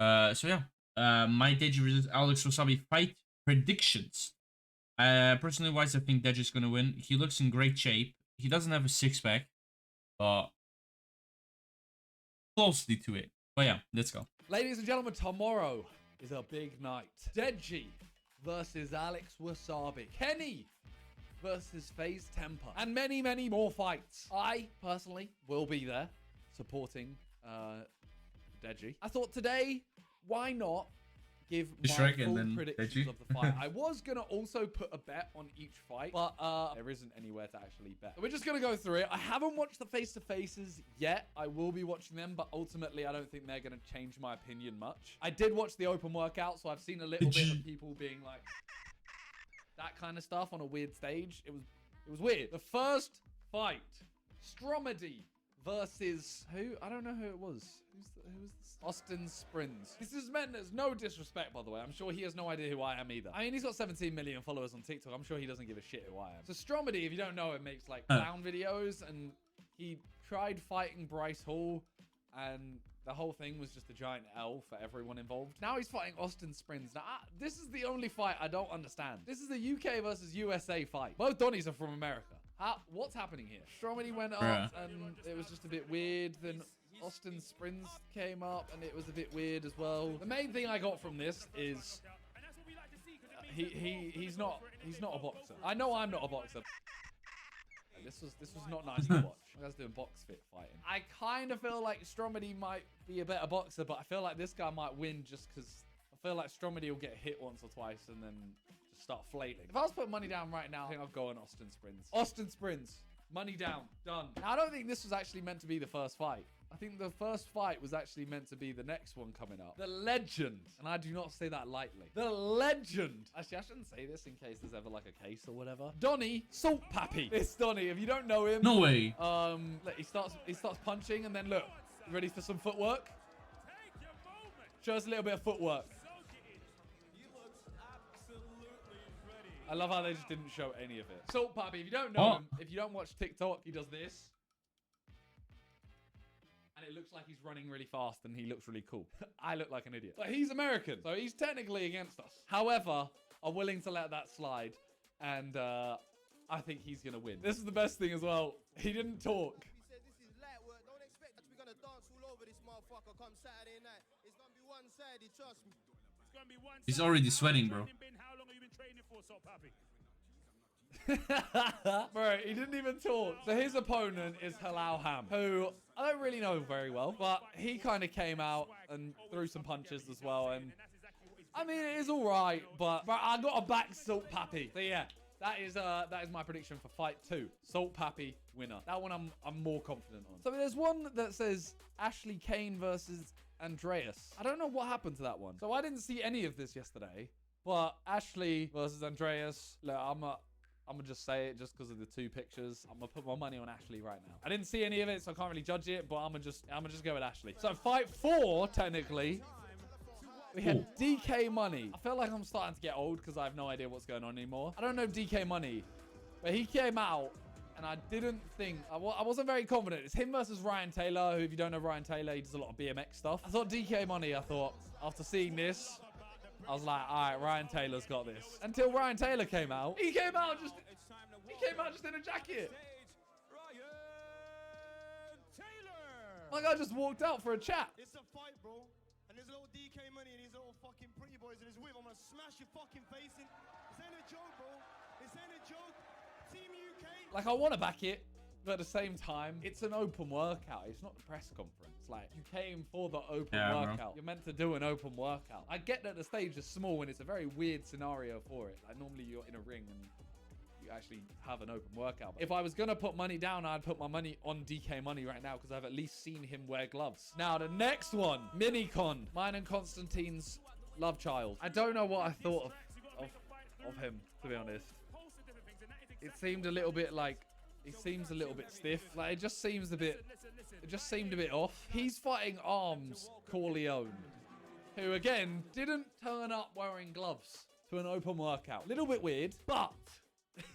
So yeah, my Deji versus Alex Wasabi fight predictions. Personally wise, I think Deji's gonna win. He looks in great shape. He doesn't have a six pack, but closely to it. But yeah, let's go. Ladies and gentlemen, tomorrow is a big night. Deji versus Alex Wasabi. Kenny versus FaZe Temper. And many, many more fights. I, personally, will be there supporting Deji. I thought today, why not give my Shrek and full then predictions Deji. of the fight. I was going to also put a bet on each fight, but there isn't anywhere to actually bet. So we're just going to go through it. I haven't watched the face-to-faces yet. I will be watching them, but ultimately, I don't think they're going to change my opinion much. I did watch the open workout, so I've seen a little bit of people being like, that kind of stuff on a weird stage. It was weird. The first fight, Stromedy versus who? I don't know who it was. Who was this? Austin Springs. This is meant as no disrespect, by the way. I'm sure he has no idea who I am either. I mean, he's got 17 million followers on TikTok. I'm sure he doesn't give a shit who I am. So Stromedy, if you don't know him, makes like clown videos, and he tried fighting Bryce Hall, and the whole thing was just a giant L for everyone involved. Now he's fighting Austin Springs. Now, this is the only fight I don't understand. This is the UK versus USA fight. Both Donnies are from America. What's happening here? Stromedy went up, and it was just a bit weird. Then Austin Springs came up, and it was a bit weird as well. The main thing I got from this is he's not a boxer. I know I'm not a boxer. This was not nice to watch. You guys doing box fit fighting. I kind of feel like Stromedy might be a better boxer, but I feel like this guy might win just because I feel like Stromedy will get hit once or twice and then just start flailing. If I was putting money down right now, I think I'll go on Austin Springs. Austin Springs. Money down. Done. Now, I don't think this was actually meant to be the first fight. I think the first fight was actually meant to be the next one coming up. The legend. And I do not say that lightly. The legend. Actually, I shouldn't say this in case there's ever like a case or whatever. Donny Salt Pappy. This Donny, if you don't know him. No way. Look, he starts punching, and then look. You ready for some footwork? Show us a little bit of footwork. I love how they just didn't show any of it. Salt Pappy, if you don't know him, if you don't watch TikTok, he does this. And it looks like he's running really fast and he looks really cool. I look like an idiot. But he's American, so he's technically against us. However, I'm willing to let that slide. And I think he's going to win. This is the best thing as well. He didn't talk. He said this is light work. Don't expect that we're going to dance all over this motherfucker come Saturday night. It's going to be one-sided, trust me. It's going to be one-sided. He's already sweating, bro. How long have you been training for, Salt Pappy? Bro, he didn't even talk. So his opponent is Halal Ham, who I don't really know very well, but he kind of came out and threw some punches as well. And I mean, it is all right, but I got to back Salt Pappy. So yeah, that is my prediction for fight 2. Salt Pappy winner. That one I'm more confident on. So there's one that says Ashley Kane versus Andreas. I don't know what happened to that one. So I didn't see any of this yesterday, but Ashley versus Andreas. Look, I'm gonna just say it just because of the two pictures. I'm gonna put my money on Ashley right now. I didn't see any of it, so I can't really judge it, but I'm gonna just go with Ashley. So fight 4, technically, we had DK Money. I feel like I'm starting to get old because I have no idea what's going on anymore. I don't know DK Money, but he came out and I didn't think, I wasn't very confident. It's him versus Ryan Taylor, who, if you don't know Ryan Taylor, he does a lot of BMX stuff. I thought DK Money, after seeing this, I was like, all right, Ryan Taylor's got this. Until Ryan Taylor came out. He came out just in a jacket. My guy just walked out for a chat. It's a fight, bro. And there's a little DK Money and these little fucking pretty boys in his whip. I'm going to smash your fucking face in. This ain't a joke, bro. This ain't a joke. Team UK. Like, I want to back it. But at the same time, it's an open workout. It's not the press conference. Like, you came for the open workout. Bro. You're meant to do an open workout. I get that the stage is small and it's a very weird scenario for it. Like, normally you're in a ring and you actually have an open workout. But if I was going to put money down, I'd put my money on DK Money right now because I've at least seen him wear gloves. Now, the next one, Minicon. Mine and Constantine's love child. I don't know what I thought of him, to be honest. It seemed a little bit like... He seems a little bit stiff. Like, it just seemed a bit off. He's fighting Arms Corleone, who, again, didn't turn up wearing gloves to an open workout. Little bit weird, but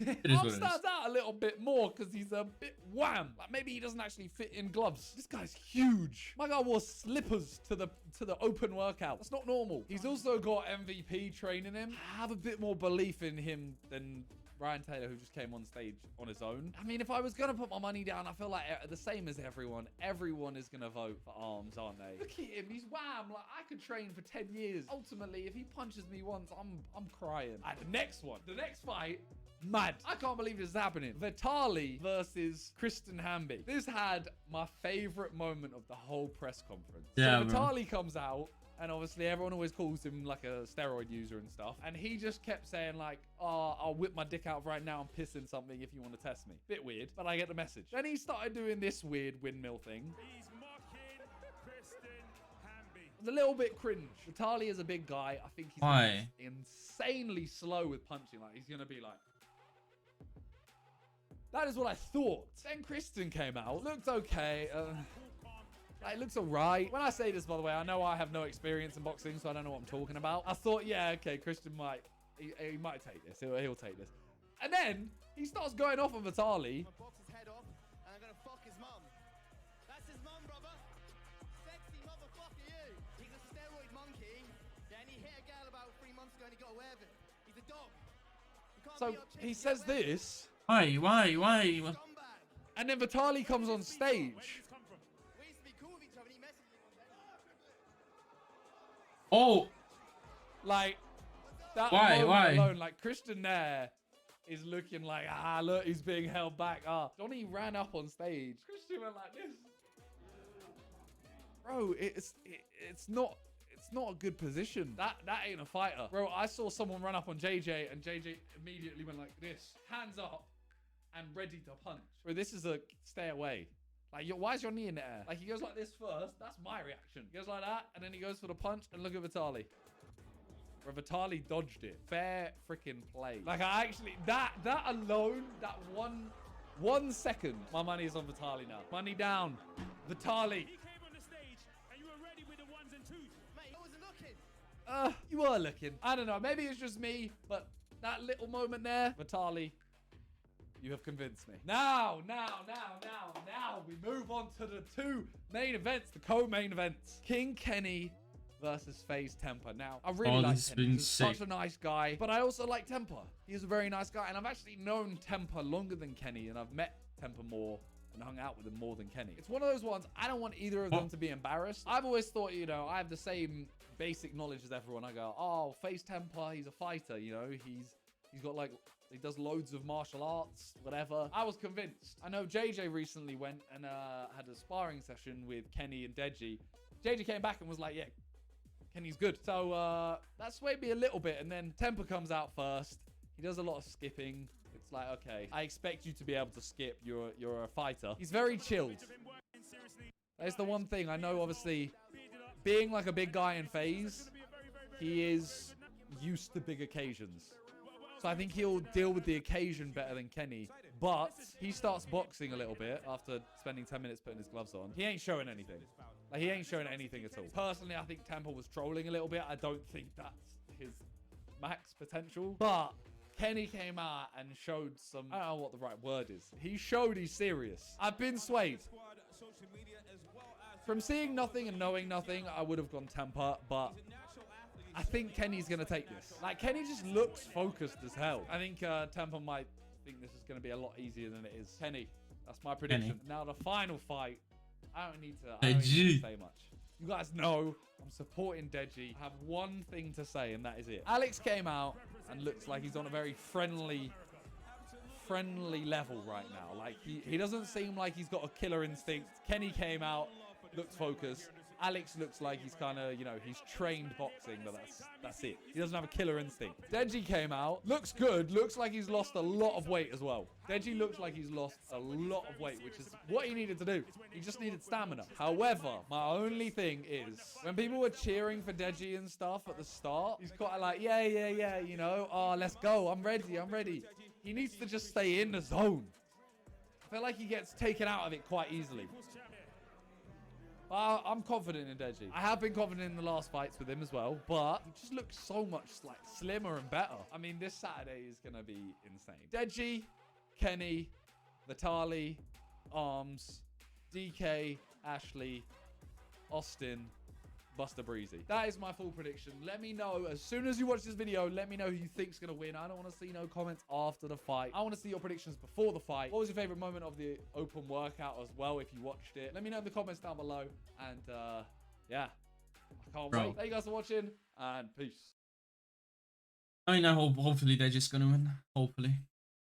It is Arm what it is. stands out a little bit more because he's a bit wham. Like maybe he doesn't actually fit in gloves. This guy's huge. My guy wore slippers to the open workout. That's not normal. He's also got MVP training him. I have a bit more belief in him than Ryan Taylor, who just came on stage on his own. I mean, if I was going to put my money down, I feel like the same as everyone. Everyone is going to vote for Arms, aren't they? Look at him. He's wham. Like, I could train for 10 years. Ultimately, if he punches me once, I'm crying. And the next one. The next fight. Mad. I can't believe this is happening. Vitali versus Kristen Hamby. This had my favorite moment of the whole press conference. Yeah, so bro. Vitali comes out. And obviously, everyone always calls him like a steroid user and stuff. And he just kept saying like, oh, I'll whip my dick out right now and piss in something if you want to test me. Bit weird, but I get the message. Then he started doing this weird windmill thing. He's mocking Kristen Hamby. It's a little bit cringe. Vitali is a big guy. I think he's Why? insanely slow with punching. Like, he's going to be like... That is what I thought. Then Kristen came out. Looked okay. It looks alright. When I say this, by the way, I know I have no experience in boxing, so I don't know what I'm talking about. I thought, yeah, okay, Kristen might... He might take this. He'll take this. And then he starts going off on Vitali. I'm gonna box his head off and I'm gonna fuck his mum. That's his mum, brother. Sexy motherfucker, you. He's a steroid monkey. Yeah, and he hit a girl about 3 months ago and he got away with it. He's a dog. You can't So beat up chicks, he you get says away with it. this, Why? Scumbag. and then Vitali comes on stage. We used to be cool with each other and he messaged me one day. Oh, Like, that Why? moment Why? alone, like, Kristen there is looking like, look, he's being held back. Johnny ran up on stage. Kristen went like this. Bro, it's not a good position. That ain't a fighter. Bro, I saw someone run up on JJ and JJ immediately went like this. Hands up and ready to punch. Bro, this is a stay away. Like, why is your knee in the air? Like, he goes like this first. That's my reaction. He goes like that, and then he goes for the punch, and look at Vitali. Bro, Vitali dodged it. Fair freaking play. Like, I actually... That alone, that 1 second, my money is on Vitali now. Money down. Vitali. He came on the stage and you were ready with the ones and twos. Mate, I wasn't looking. You were looking. I don't know. Maybe it's just me, but that little moment there, Vitali, you have convinced me. Now, we move on to the two main events, the co-main events. King Kenny versus FaZe Temper. Now, I really like this has Kenny. been He's such sick. a nice guy, but I also like Temper. He's a very nice guy, and I've actually known Temper longer than Kenny, and I've met Temper more and hung out with him more than Kenny. It's one of those ones, I don't want either of them to be embarrassed. I've always thought, you know, I have the same basic knowledge as everyone. I go, oh, FaZe Temper, he's a fighter, you know, he's got like, he does loads of martial arts, whatever. I was convinced. I know JJ recently went and had a sparring session with Kenny and Deji. JJ came back and was like, yeah, Kenny's good. So that swayed me a little bit. And then Temper comes out first. He does a lot of skipping. It's like, okay, I expect you to be able to skip. You're a fighter. He's very chilled. That's the one thing. I know, obviously, being like a big guy in FaZe, he is used to big occasions. So I think he'll deal with the occasion better than Kenny. But he starts boxing a little bit after spending 10 minutes putting his gloves on. He ain't showing anything. Like, he ain't showing anything at all. Personally, I think Temper was trolling a little bit. I don't think that's his max potential. But Kenny came out and showed some... I don't know what the right word is. He showed he's serious. I've been swayed. From seeing nothing and knowing nothing, I would have gone Temper, but I think Kenny's going to take this. Like, Kenny just looks focused as hell. I think Temper might think this is going to be a lot easier than it is. Kenny, that's my prediction. Kenny. Now, the final fight, I don't need to say much. You guys know I'm supporting Deji. I have one thing to say, and that is it. Alex came out and looks like he's on a very friendly level right now. Like, he doesn't seem like he's got a killer instinct. Kenny came out, looks focused. Alex looks like he's kind of, you know, he's trained boxing, but that's it. He doesn't have a killer instinct. Deji came out, looks good, looks like he's lost a lot of weight as well. Deji looks like he's lost a lot of weight, which is what he needed to do. He just needed stamina. However, my only thing is, when people were cheering for Deji and stuff at the start, he's quite like, yeah, you know, oh, let's go, I'm ready. He needs to just stay in the zone. I feel like he gets taken out of it quite easily. I'm confident in Deji. I have been confident in the last fights with him as well, but he just looks so much like slimmer and better. I mean, this Saturday is going to be insane. Deji, Kenny, Vitali, Arms, DK, Ashley, Austin, Buster Breezy. That is my full prediction. Let me know as soon as you watch this video. Let me know who you think's gonna win. I don't want to see no comments after the fight. I want to see your predictions before the fight. What was your favorite moment of the open workout as well if you watched it? Let me know in the comments down below. And yeah, I can't wait. Thank you guys for watching and peace. I mean, hopefully they're just gonna win. Hopefully.